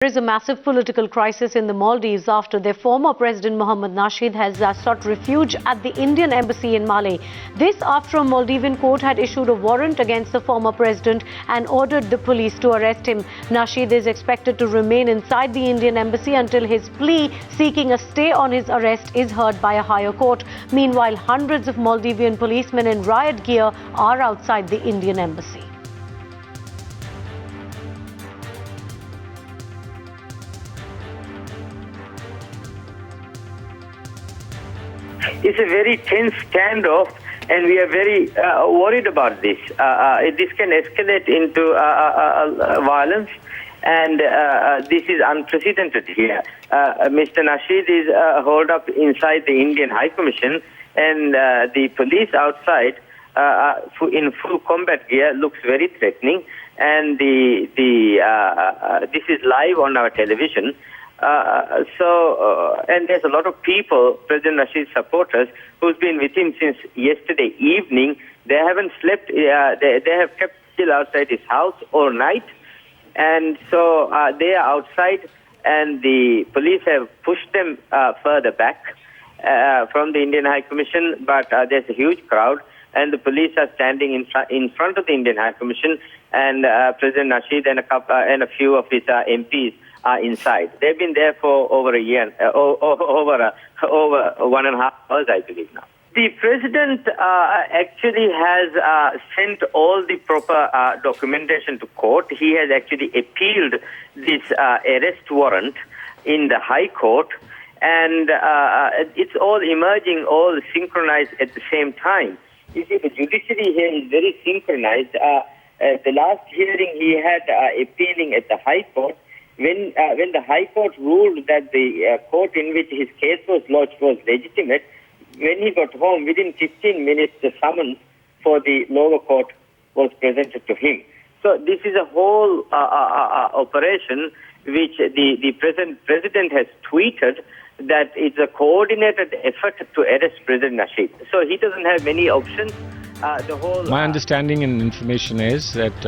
There is a massive political crisis in the Maldives after their former President Mohammad Nasheed has sought refuge at the Indian embassy in Male. This after a Maldivian court had issued a warrant against the former president and ordered the police to arrest him. Nasheed is expected to remain inside the Indian embassy until his plea seeking a stay on his arrest is heard by a higher court. Meanwhile, hundreds of Maldivian policemen in riot gear are outside the Indian embassy. It's a very tense standoff, and we are very worried about this. This can escalate into violence, and this is unprecedented here. Mr. Nasheed is holed up inside the Indian High Commission, and the police outside, in full combat gear, looks very threatening. And this is live on our television. And there's a lot of people, President Nasheed's supporters, who's been with him since yesterday evening. They haven't slept. They have kept still outside his house all night. And so they are outside, and the police have pushed them further back from the Indian High Commission. But there's a huge crowd, and the police are standing in front of the Indian High Commission, and President Nasheed and a few of his MPs are inside. They've been there for over a year, over 1.5 hours, I believe now. The president actually has sent all the proper documentation to court. He has actually appealed this arrest warrant in the High Court, and it's all emerging, all synchronized at the same time. You see, the judiciary here is very synchronized. The last hearing he had appealing at the High Court, when the High Court ruled that the court in which his case was lodged was legitimate, when he got home, within 15 minutes, the summons for the lower court was presented to him. So this is a whole operation which the president has tweeted that it's a coordinated effort to arrest President Nasheed. So he doesn't have many options. My understanding and information is that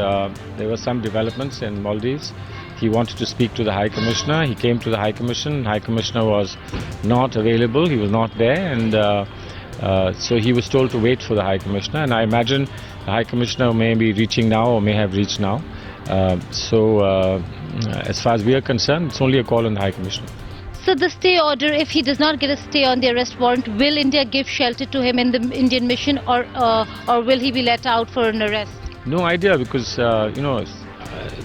there were some developments in Maldives. He wanted to speak to the High Commissioner. He came to the High Commission. High Commissioner was not available. He was not there, and so he was told to wait for the High Commissioner. And I imagine the High Commissioner may be reaching now or may have reached now. As far as we are concerned, it's only a call on the High Commissioner. So the stay order, if he does not get a stay on the arrest warrant, will India give shelter to him in the Indian mission, or will he be let out for an arrest? No idea, because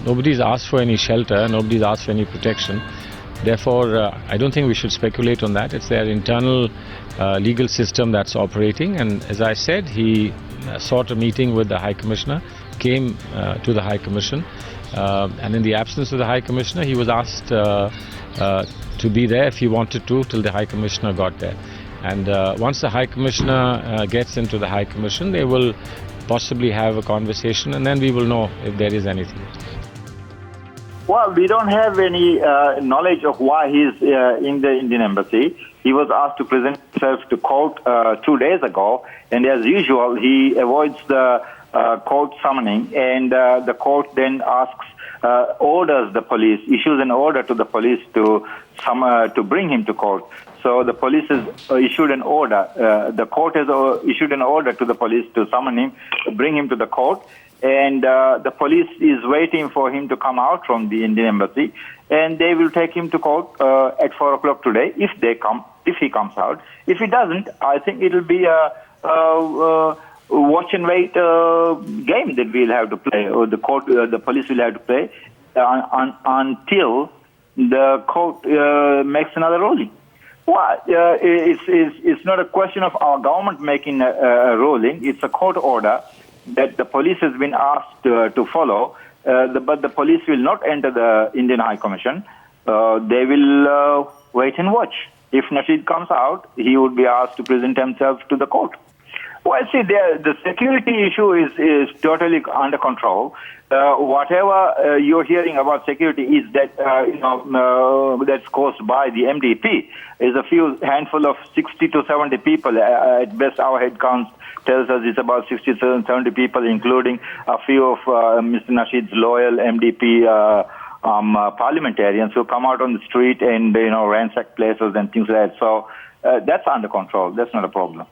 nobody's asked for any shelter, nobody's asked for any protection. Therefore, I don't think we should speculate on that. It's their internal legal system that's operating. And as I said, he sought a meeting with the High Commissioner, came to the High Commission, and in the absence of the High Commissioner, he was asked to be there if he wanted to till the High Commissioner got there. And once the High Commissioner gets into the High Commission, they will possibly have a conversation, and then we will know if there is anything. Well, we don't have any knowledge of why he's in the Indian embassy. He was asked to present himself to court 2 days ago, and as usual, he avoids the court summoning, and the court then orders the police, issues an order to the police to bring him to court. So the police has issued an order. The court has issued an order to the police to summon him, bring him to the court, and the police is waiting for him to come out from the Indian embassy, and they will take him to court at 4 o'clock today if he comes out. If he doesn't, I think it will be a watch and wait game that we'll have to play, or the police will have to play until the court makes another ruling. Well, it's not a question of our government making a ruling. It's a court order that the police has been asked to follow, but the police will not enter the Indian High Commission. They will wait and watch. If Nasheed comes out, he would be asked to present himself to the court. Well, see, the security issue is totally under control. Whatever you're hearing about security is that that's caused by the MDP. Is a handful of 60 to 70 people. At best, our head count tells us it's about 60 to 70 people, including a few of Mr. Nasheed's loyal MDP parliamentarians who come out on the street and ransack places and things like that. So that's under control. That's not a problem.